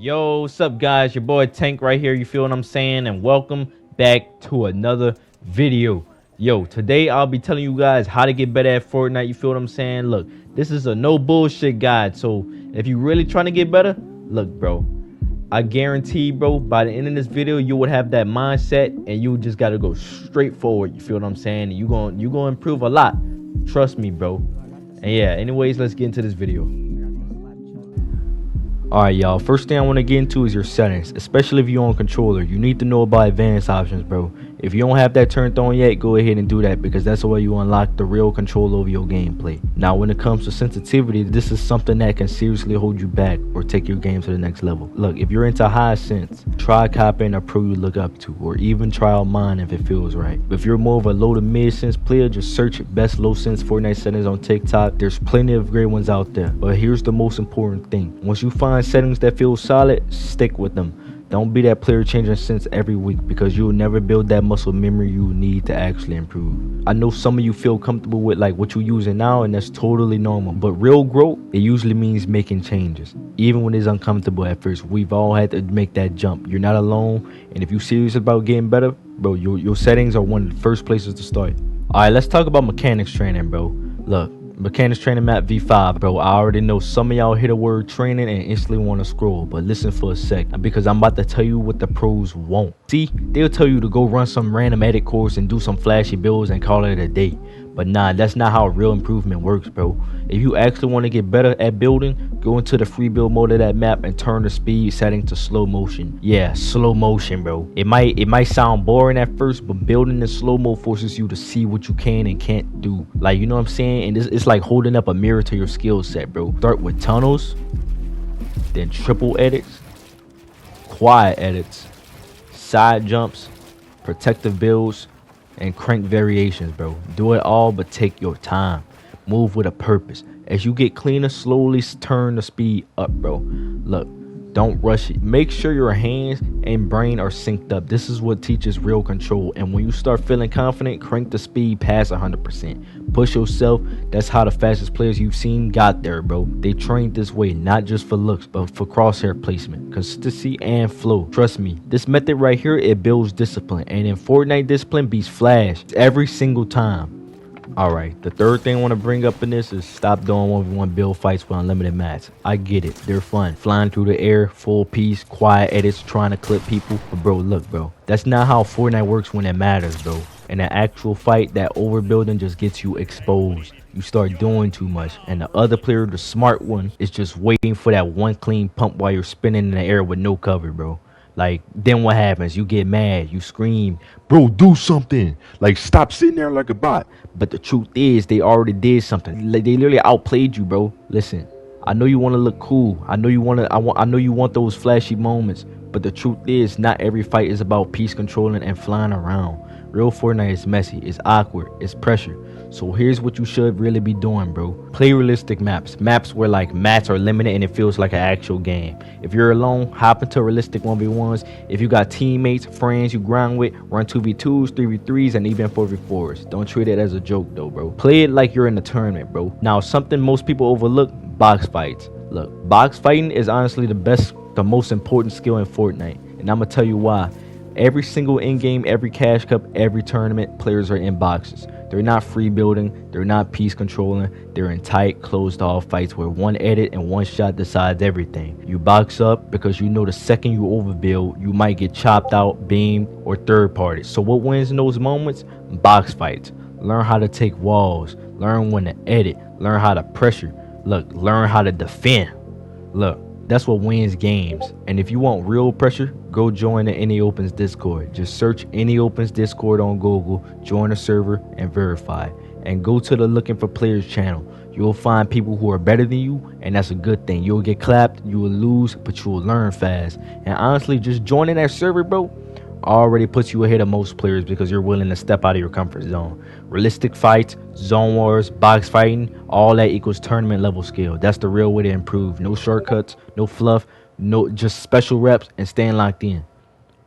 Yo, what's up, guys? Your boy Tank right here. You feel what I'm saying? And welcome back to another video. Yo, today I'll be telling you guys how to get better at Fortnite. You feel what I'm saying? Look, this is a no bullshit guide. So if you really trying to get better, look, bro, I guarantee, bro, by the end of this video, you would have that mindset and you just got to go straight forward. You feel what I'm saying? You gonna improve a lot. Trust me, bro. And yeah, anyways, let's get into this video. Alright, y'all, first thing I want to get into is your settings, especially if you're on controller. You need to know about advanced options, bro. If you don't have that turned on yet, go ahead and do that, because that's the way you unlock the real control over your gameplay. Now, when it comes to sensitivity, this is something that can seriously hold you back or take your game to the next level. Look, if you're into high sense, try copying a pro you look up to, or even try out mine if it feels right. If you're more of a low to mid sense player, just search best low sense Fortnite settings on TikTok. There's plenty of great ones out there, but here's the most important thing. Once you find settings that feel solid, stick with them. Don't be that player changing sense every week, because you'll never build that muscle memory you need to actually improve. I know some of you feel comfortable with like what you're using now, and that's totally normal, but real growth, it usually means making changes. Even when it's uncomfortable at first, we've all had to make that jump. You're not alone, and if you're serious about getting better, bro, your settings are one of the first places to start. Alright, let's talk about mechanics training, bro. Look, mechanics training map V5, bro. I already know some of y'all hear the word training and instantly want to scroll, but listen for a sec, because I'm about to tell you what the pros won't. See, they'll tell you to go run some random edit course and do some flashy builds and call it a day. But nah, that's not how real improvement works, bro. If you actually want to get better at building, go into the free build mode of that map and turn the speed setting to slow motion. Yeah, slow motion, bro. It might sound boring at first, but building in slow mo forces you to see what you can and can't do. Like, you know what I'm saying? And it's like holding up a mirror to your skill set, bro. Start with tunnels, then triple edits, quiet edits, side jumps, protective builds, and crank variations, bro. Do it all, but take your time. Move with a purpose. As you get cleaner, slowly turn the speed up, bro. Look, don't rush it. Make sure your hands and brain are synced up. This is what teaches real control. And when you start feeling confident, crank the speed past 100%. Push yourself. That's how the fastest players you've seen got there, bro. They trained this way, not just for looks, but for crosshair placement, consistency, and flow. Trust me, this method right here, it builds discipline. And in Fortnite, discipline beats flash every single time. Alright, the third thing I want to bring up in this is stop doing 1v1 build fights with unlimited mats. I get it, they're fun. Flying through the air, full piece, quiet edits, trying to clip people. But bro, look, bro, that's not how Fortnite works when it matters, bro. In an actual fight, that overbuilding just gets you exposed. You start doing too much, and the other player, the smart one, is just waiting for that one clean pump while you're spinning in the air with no cover, bro. Like, then what happens? You get mad, you scream, Bro, do something. Like, stop sitting there like a bot. but the truth is they already did something. Like, they literally outplayed you, bro. Listen, I know you want to look cool. I know you want those flashy moments, but the truth is not every fight is about piece controlling and flying around. Real Fortnite is messy, it's awkward, it's pressure. So here's what you should really be doing, bro. Play realistic maps. Maps where like mats are limited and it feels like an actual game. If you're alone, hop into realistic 1v1s. If you got teammates, friends you grind with, run 2v2s, 3v3s, and even 4v4s. Don't treat it as a joke though, bro. Play it like you're in a tournament, bro. Now, something most people overlook, box fights. Look, box fighting is honestly the most important skill in Fortnite. And I'm gonna tell you why. Every single in-game, every cash cup, every tournament, players are in boxes. They're not free building, they're not piece controlling, they're in tight, closed off fights where one edit and one shot decides everything. You box up because you know the second you overbuild, you might get chopped out, beamed, or third party. So what wins in those moments? Box fights. Learn how to take walls, learn when to edit, learn how to pressure. Look, learn how to defend. Look, that's what wins games. And if you want real pressure, go join the Any Opens Discord. Just search Any Opens Discord on Google, join a server, and verify. And go to the Looking for Players channel. You'll find people who are better than you, and that's a good thing. You'll get clapped, you will lose, but you will learn fast. And honestly, just joining that server, bro, already puts you ahead of most players because you're willing to step out of your comfort zone. Realistic fights, zone wars, box fighting, all that equals tournament level skill. That's the real way to improve. No shortcuts, no fluff, no, just special reps and staying locked in.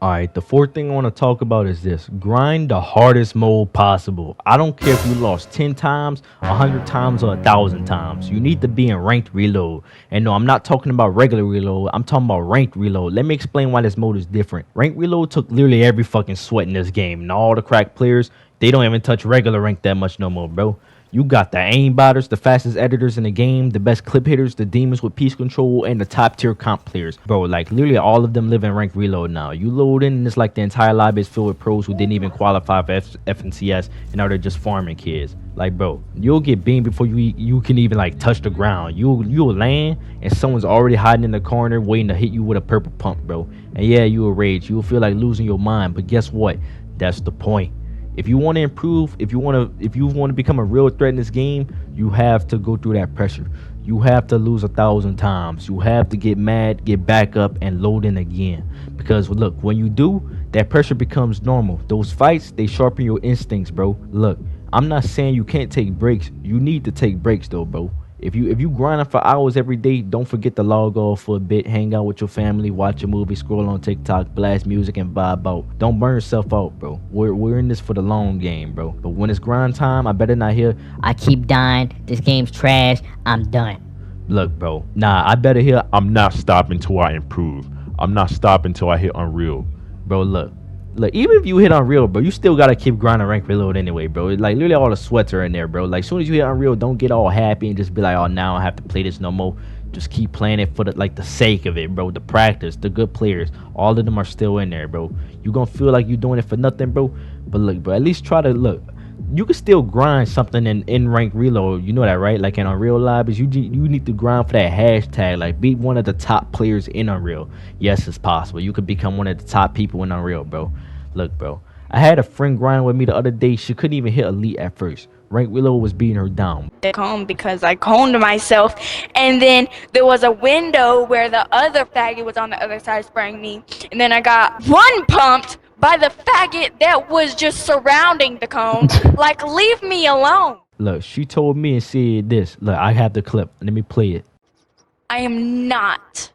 Alright, the fourth thing I want to talk about is this. Grind the hardest mode possible. I don't care if you lost 10 times, 100 times, or 1,000 times. You need to be in ranked reload. And no, I'm not talking about regular reload. I'm talking about ranked reload. Let me explain why this mode is different. Ranked reload took literally every fucking sweat in this game. And all the crack players, they don't even touch regular rank that much no more, bro. You got the aimbotters, the fastest editors in the game, the best clip hitters, the demons with piece control, and the top tier comp players. Bro, like literally all of them live in ranked reload now. You load in and it's like the entire lobby is filled with pros who didn't even qualify for FNCS and now they're just farming kids. Like bro, you'll get beamed before you can even like touch the ground. You'll land and someone's already hiding in the corner waiting to hit you with a purple pump, bro. And yeah, you'll rage. You'll feel like losing your mind, but guess what? That's the point. If you want to improve, if you want to become a real threat in this game, you have to go through that pressure. You have to lose 1,000 times. You have to get mad, get back up, and load in again. Because look, when you do, that pressure becomes normal. Those fights, they sharpen your instincts, bro. Look, I'm not saying you can't take breaks. You need to take breaks though, bro. If you grinding for hours every day, don't forget to log off for a bit, hang out with your family, watch a movie, scroll on TikTok, blast music, and vibe out. Don't burn yourself out, bro. We're in this for the long game, bro. But when it's grind time, I better not hear, I keep dying. This game's trash. I'm done. look, bro. Nah, I better hear, I'm not stopping till I improve. I'm not stopping till I hit Unreal. bro. Look, even if you hit Unreal, bro, you still gotta keep grinding rank reload anyway, bro. Like literally all the sweats are in there, bro. Like soon as you hit Unreal, don't get all happy and just be like, oh, now I have to play this no more. Just keep playing it for the sake of it, bro. The practice, the good players, all of them are still in there, bro. You gonna feel like you're doing it for nothing, bro. But look, bro, at least try to look. You can still grind something in rank reload. You know that, right? Like in Unreal lobbies, you need to grind for that hashtag. Like beat one of the top players in Unreal. Yes, it's possible. You could become one of the top people in Unreal, bro. Look, bro. I had a friend grind with me the other day. She couldn't even hit elite at first. Rank reload was beating her down. Home because I coned myself, and then there was a window where the other faggot was on the other side spraying me, and then I got one pumped by the faggot that was just surrounding the cone. Like, leave me alone. Look, she told me and said this. Look, I have the clip. Let me play it. I am not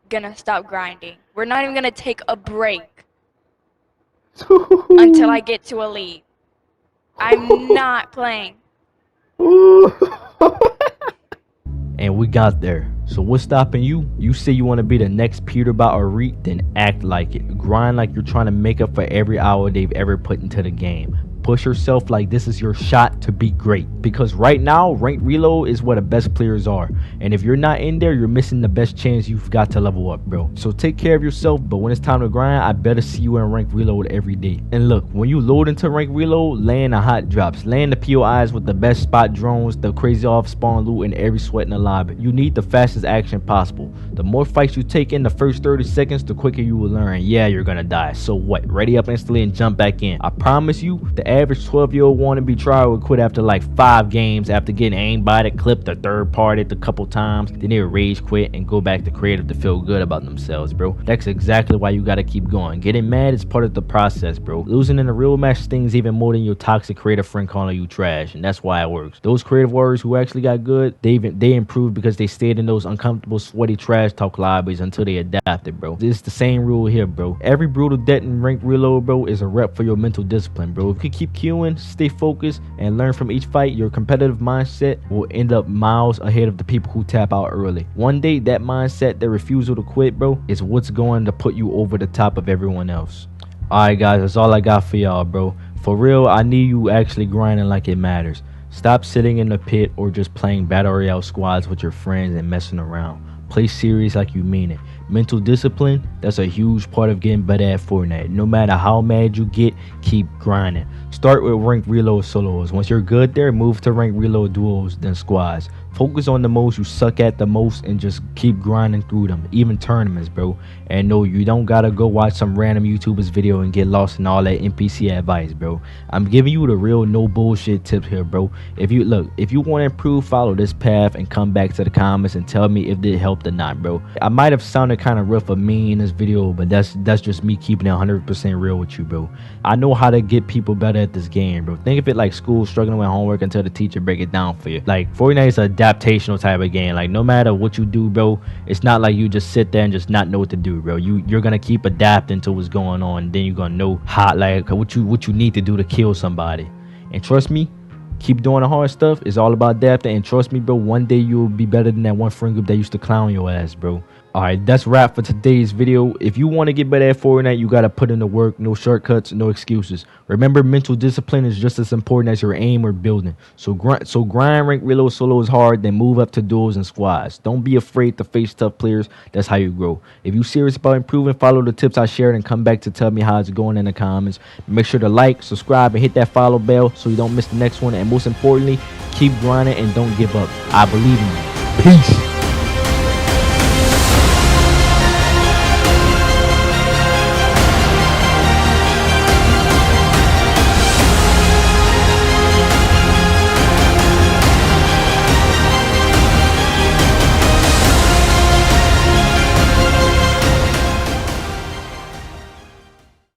gonna stop grinding. We're not even gonna take a break until I get to elite. I'm not playing. And we got there. So what's stopping you? You say you want to be the next Peterbot or Reet, then act like it. Grind like you're trying to make up for every hour they've ever put into the game. Push yourself like this is your shot to be great. Because right now, ranked reload is where the best players are. And if you're not in there, you're missing the best chance you've got to level up, bro. So take care of yourself, but when it's time to grind, I better see you in ranked reload every day. And look, when you load into ranked reload, land the hot drops. Land the POIs with the best spot drones, the crazy off spawn loot, and every sweat in the lobby. You need the fastest action possible. The more fights you take in the first 30 seconds, the quicker you will learn. Yeah, you're gonna die. So what? Ready up instantly and jump back in. I promise you, the average 12-year-old wannabe trial would quit after like 5 games after getting aimbotted, clipped, or third partied a couple times. Then they would rage quit and go back to creative to feel good about themselves, bro. That's exactly why you gotta keep going. Getting mad is part of the process, bro. Losing in a real match stings even more than your toxic creative friend calling you trash, and that's why it works. Those creative warriors who actually got good, they improved because they stayed in those uncomfortable, sweaty trash talk lobbies until they adapted, bro. It's the same rule here, bro. Every brutal death in ranked reload, bro, is a rep for your mental discipline, bro. If you keep queuing, stay focused, and learn from each fight, your competitive mindset will end up miles ahead of the people who tap out early. One day, that mindset, that refusal to quit, bro, is what's going to put you over the top of everyone else. Alright guys, that's all I got for y'all, bro. For real, I need you actually grinding like it matters. Stop sitting in the pit or just playing battle royale squads with your friends and messing around. Play serious like you mean it. Mental discipline, that's a huge part of getting better at Fortnite. No matter how mad you get, keep grinding. Start with ranked reload solos. Once you're good there, move to ranked reload duos, then squads. Focus on the most you suck at the most and just keep grinding through them, even tournaments, bro. And no, you don't gotta go watch some random YouTuber's video and get lost in all that NPC advice, bro. I'm giving you the real no bullshit tips here, bro. If you want to improve, follow this path and come back to the comments and tell me if it helped or not, bro. I might have sounded kind of rough or mean in this video, but that's just me keeping it 100% real with you, bro. I know how to get people better at this game, bro. Think of it like school struggling with homework until the teacher break it down for you. Like Fortnite is a adaptational type of game. Like no matter what you do, bro, it's not like you just sit there and just not know what to do, bro. You're gonna keep adapting to what's going on. Then you're gonna know how, like what you need to do to kill somebody. And trust me, keep doing the hard stuff. It's all about adapting. And trust me, bro, one day you'll be better than that one friend group that used to clown your ass, bro. Alright, that's wrap for today's video. If you want to get better at Fortnite, you gotta put in the work. No shortcuts, no excuses. Remember, mental discipline is just as important as your aim or building. So grind, rank, reload, solo is hard, then move up to duos and squads. Don't be afraid to face tough players. That's how you grow. If you're serious about improving, follow the tips I shared and come back to tell me how it's going in the comments. Make sure to like, subscribe, and hit that follow bell so you don't miss the next one. And most importantly, keep grinding and don't give up. I believe in you. Peace.